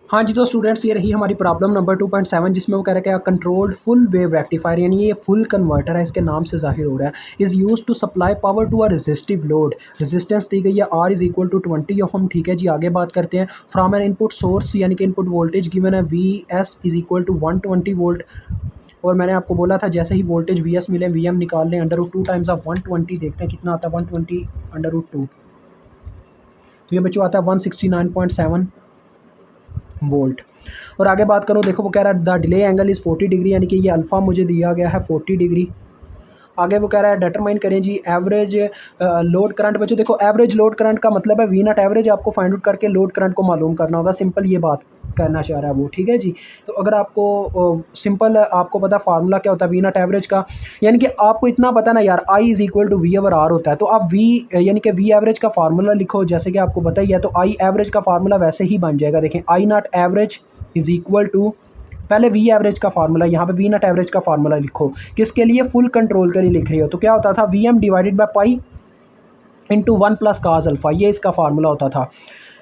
हाँ जी, तो स्टूडेंट्स ये रही हमारी प्रॉब्लम नंबर 2.7, जिसमें वो कह रहा है कि कंट्रोल्ड फुल वेव रेक्टिफायर, यानी ये फुल कन्वर्टर है, इसके नाम से ज़ाहिर हो रहा है, is used to supply power to a resistive load. Resistance दी गई है R is equal to 20 ohm. ठीक है जी, आगे बात करते हैं। फ्रॉम एन इनपुट सोर्स, यानी कि इनपुट वोल्टेज गिवन है VS is equal to 120 volt. और मैंने आपको बोला था जैसे ही वोल्टेज VS मिले VM निकाल लें, √2 टाइम्स ऑफ 120, देखते हैं कितना आता है 120 √2। तो ये बच्चों आता है 169.7 वोल्ट। और आगे बात करूँ, देखो वो कह रहा है the delay angle is 40 degree, यानी कि ये अल्फ़ा मुझे दिया गया है 40 डिग्री। आगे वो कह रहा है डिटरमाइन करें जी एवरेज लोड करंट। बच्चों देखो, एवरेज लोड करंट का मतलब है V0 एवरेज आपको फाइंड आउट करके लोड करंट को मालूम करना होगा। सिंपल ये बात करना चाह रहा है वो, ठीक है जी। तो अगर आपको सिंपल आपको पता फार्मूला क्या होता है V0 एवरेज का, यानी कि आपको इतना पता ना यार I is equal to V/R होता है, तो आप V यानी कि V एवरेज का फार्मूला लिखो, जैसे कि आपको पता ही है। तो I एवरेज का फार्मूला वैसे ही बन जाएगा, देखें I0 average is equal to, पहले V एवरेज का फार्मूला, यहाँ पे V0 एवरेज का फार्मूला लिखो, किसके लिए, फुल कंट्रोल के लिए लिख रही हो। तो क्या होता था, VM divided by pi into 1 plus cause alpha, ये इसका फार्मूला होता था।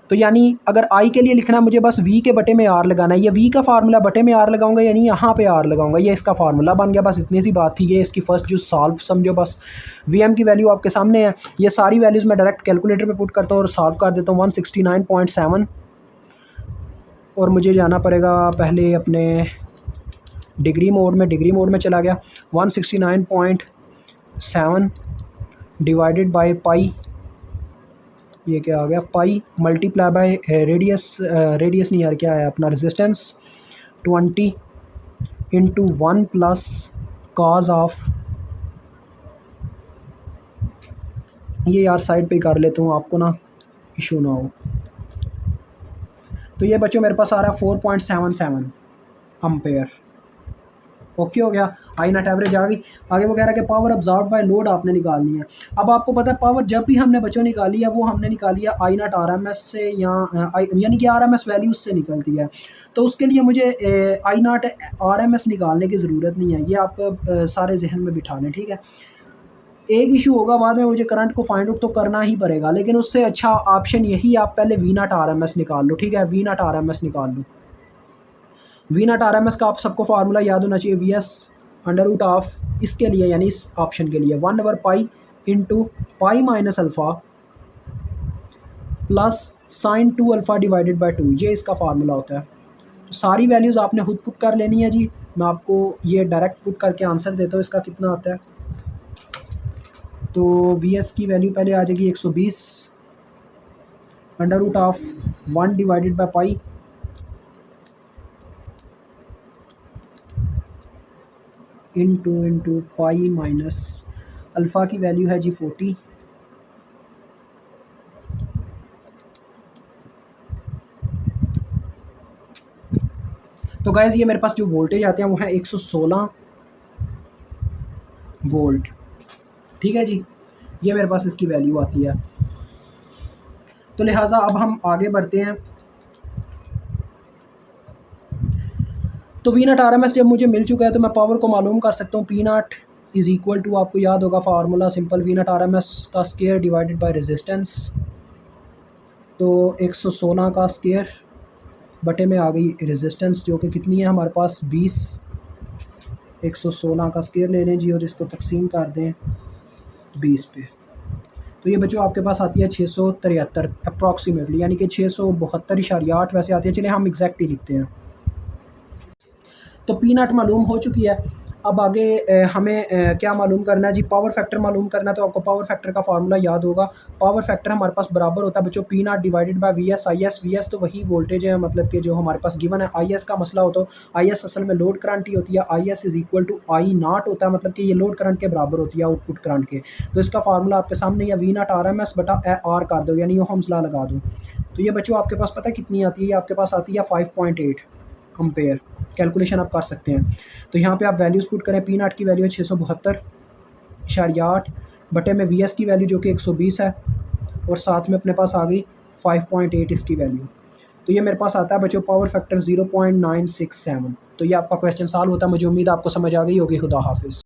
तो यानी अगर I के लिए लिखना है मुझे, बस V के बटे में R लगाना है। ये V का फार्मूला बटे में R लगाऊंगा, यानी यहाँ पे R लगाऊंगा, ये इसका फार्मूला बन गया। बस इतनी सी बात थी, ये इसकी फर्स्ट जो सॉल्व समझो बस। VM की वैल्यू आपके सामने है, ये सारी वैल्यूज़ मैं डायरेक्ट कैलकुलेटर पे पुट करता हूँ और सॉल्व कर देता हूँ। 169.7, और मुझे जाना पड़ेगा पहले अपने डिग्री मोड में चला गया। 169.7 डिवाइडेड बाय पाई, ये क्या आ गया, पाई मल्टीप्लाई बाय रेडियस, रेडियस नहीं यार, क्या है अपना resistance 20 into 1 plus cos of, ये यार साइड पे कर लेता हूँ आपको ना इशू ना हो। तो ये बच्चों मेरे पास आ रहा है 4.77 अम्पेयर। ओके हो गया, I0 एवरेज आ गई। आगे वो कह रहा है कि पावर अब्जॉर्ब बाय लोड आपने निकालनी है। अब आपको पता है पावर जब भी हमने बच्चों निकाली है वो हमने निकाली है I0 RMS से, या यानी कि RMS वैल्यू उससे निकलती है। तो उसके लिए मुझे I0 RMS निकालने की ज़रूरत नहीं है, ये आप सारे जहन में बिठा लें, ठीक है। एक इशू होगा बाद में, मुझे करंट को फाइंड आउट तो करना ही पड़ेगा, लेकिन उससे अच्छा ऑप्शन यही, आप पहले V0 RMS निकाल लो, ठीक है। V0 RMS निकाल लो। V0 RMS का आप सबको फार्मूला याद होना चाहिए, VS अंडर रूट ऑफ, इसके लिए यानी इस ऑप्शन के लिए 1/पाई into pi minus alpha plus sine 2 alpha divided by 2, ये इसका फार्मूला होता है। तो सारी वैल्यूज़ आपने खुद पुट कर लेनी है जी। मैं आपको ये डायरेक्ट पुट करके आंसर देता हूँ इसका कितना आता है। तो VS की वैल्यू पहले आ जाएगी 120 under root of 1 divided by pi into pi minus alpha की वैल्यू है जी 40। तो गाइज़ ये मेरे पास जो वोल्टेज आते हैं वो है 116 वोल्ट, ठीक है जी। ये मेरे पास इसकी वैल्यू आती है। तो लिहाजा अब हम आगे बढ़ते हैं। तो V0 RMS जब मुझे मिल चुका है तो मैं पावर को मालूम कर सकता हूँ। P0 इज़ इक्वल टू, आपको याद होगा फार्मूला सिंपल, V0 RMS का स्केयर डिवाइडेड बाय रेजिस्टेंस। तो 116 का स्केयर बटे में आ गई रेजिस्टेंस, जो कि कितनी है हमारे पास 20। 116 का स्केयर ले लें जी और इसको तकसीम कर दें 20 पे। तो ये बच्चों आपके पास आती है 673 अप्रॉक्सीमेटली, यानी कि 672.8 वैसे आती है। चलिए हम एग्जैक्ट ही लिखते हैं। तो P0 मालूम हो चुकी है। अब आगे हमें क्या मालूम करना है जी, पावर फैक्टर मालूम करना है। तो आपको पावर फैक्टर का फार्मूला याद होगा। पावर फैक्टर हमारे पास बराबर होता है बच्चों P0 divided by VS IS। VS तो वही वोल्टेज है, मतलब कि जो हमारे पास गिवन है। IS का मसला हो तो IS असल में लोड करंट ही होती है। IS is equal to I0 होता है, मतलब कि ये लोड करंट के बराबर होती है आउटपुट करंट के। तो इसका फार्मूला आपके सामने या V0 RMS बटा R कर दो, यानी ओहम्स लॉ लगा दो। तो ये बच्चों आपके पास पता है कितनी आती है, ये आपके पास आती है 5.8 अम्पेयर। कैलकुलेशन आप कर सकते हैं। तो यहाँ पे आप वैल्यूज़ पुट करें। P0 की वैल्यू है 672.8 बटे में VS की वैल्यू जो कि 120 है, और साथ में अपने पास आ गई 5.8 इसकी वैल्यू। तो ये मेरे पास आता है बच्चों पावर फैक्टर 0.967। तो ये आपका क्वेश्चन सॉल्व होता है। मुझे उम्मीद आपको समझ आ गई होगी। खुदा हाफिज़।